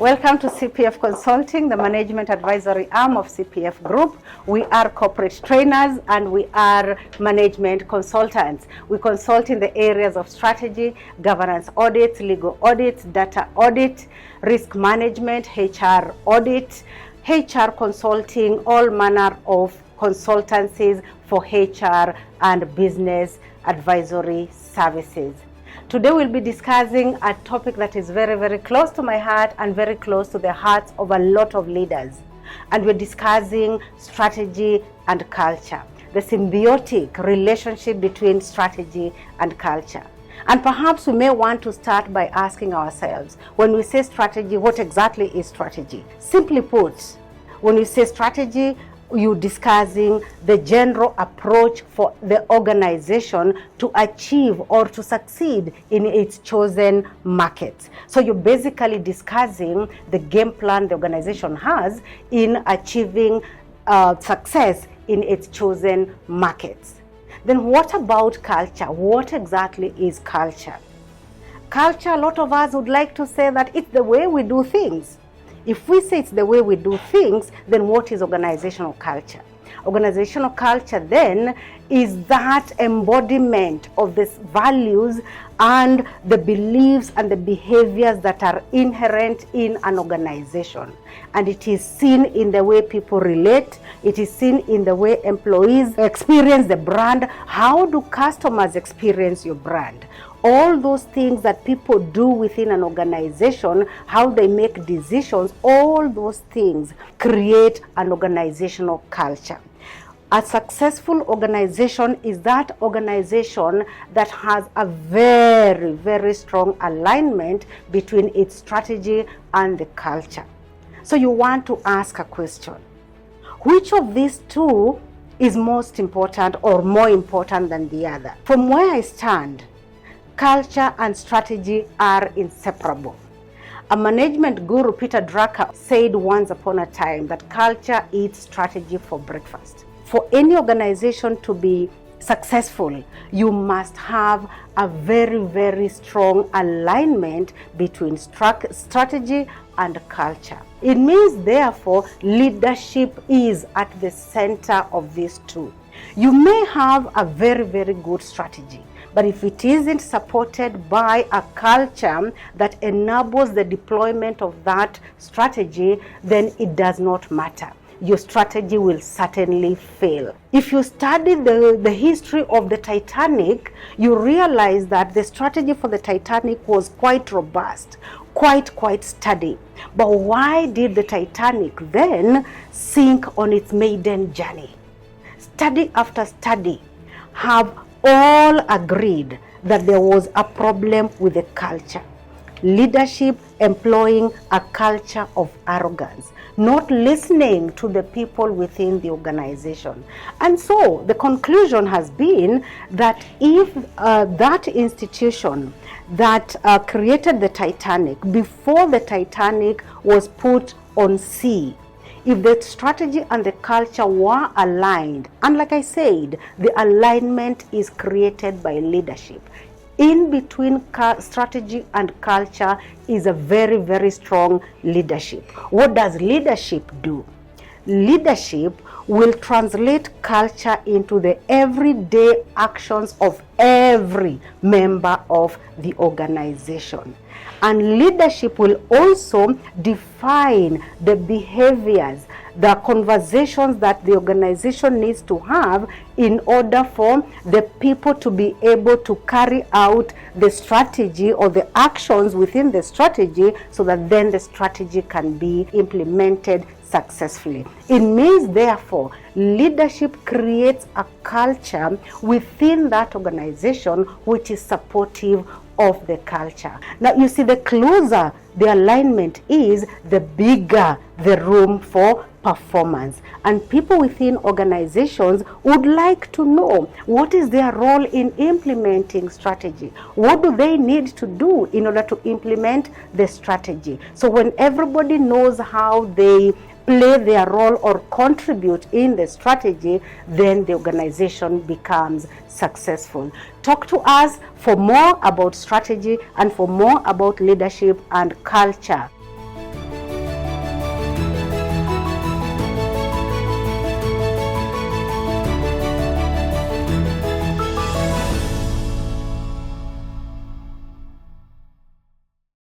Welcome to CPF Consulting, the management advisory arm of CPF Group. We are corporate trainers and we are management consultants. We consult in the areas of strategy, governance audits, legal audits, data audit, risk management, HR audit, HR consulting, all manner of consultancies for HR and business advisory services. Today we'll be discussing a topic that is very, very close to my heart and very close to the hearts of a lot of leaders. And we're discussing strategy and culture, the symbiotic relationship between strategy and culture. And perhaps we may want to start by asking ourselves, when we say strategy, what exactly is strategy? Simply put, when we say strategy, you're discussing the general approach for the organization to achieve or to succeed in its chosen markets. So you're basically discussing the game plan the organization has in achieving success in its chosen markets. Then what about culture? What exactly is culture? Culture, a lot of us would like to say that it's the way we do things. If we say it's the way we do things, then what is organizational culture? Organizational culture then is that embodiment of these values and the beliefs and the behaviors that are inherent in an organization. And it is seen in the way people relate. It is seen in the way employees experience the brand. How do customers experience your brand? All those things that people do within an organization, how they make decisions, all those things create an organizational culture. A successful organization is that organization that has a very, very strong alignment between its strategy and the culture. So you want to ask a question. Which of these two is most important or more important than the other? From where I stand, culture and strategy are inseparable. A management guru, Peter Drucker, said once upon a time that culture eats strategy for breakfast. For any organization to be successful, you must have a very, very strong alignment between strategy and culture. It means, therefore, leadership is at the center of these two. You may have a very, very good strategy, but if it isn't supported by a culture that enables the deployment of that strategy, then it does not matter. Your strategy will certainly fail. If you study the history of the Titanic, you realize that the strategy for the Titanic was quite robust, quite sturdy. But why did the Titanic then sink on its maiden journey? Study after study have all agreed that there was a problem with the culture. Leadership employing a culture of arrogance, not listening to the people within the organization. And so the conclusion has been that if that institution that created the Titanic, before the Titanic was put on sea, if the strategy and the culture were aligned, and like I said, the alignment is created by leadership. In between strategy and culture is a very, very strong leadership. What does leadership do? Leadership will translate culture into the everyday actions of every member of the organization. And leadership will also define the behaviors, the conversations that the organization needs to have in order for the people to be able to carry out the strategy or the actions within the strategy, so that then the strategy can be implemented successfully. It means, therefore, leadership creates a culture within that organization which is supportive of the culture. Now, you see, the closer the alignment is, the bigger the room for performance. And people within organizations would like to know what is their role in implementing strategy. What do they need to do in order to implement the strategy? So when everybody knows how they play their role or contribute in the strategy, then the organization becomes successful. Talk to us for more about strategy and for more about leadership and culture.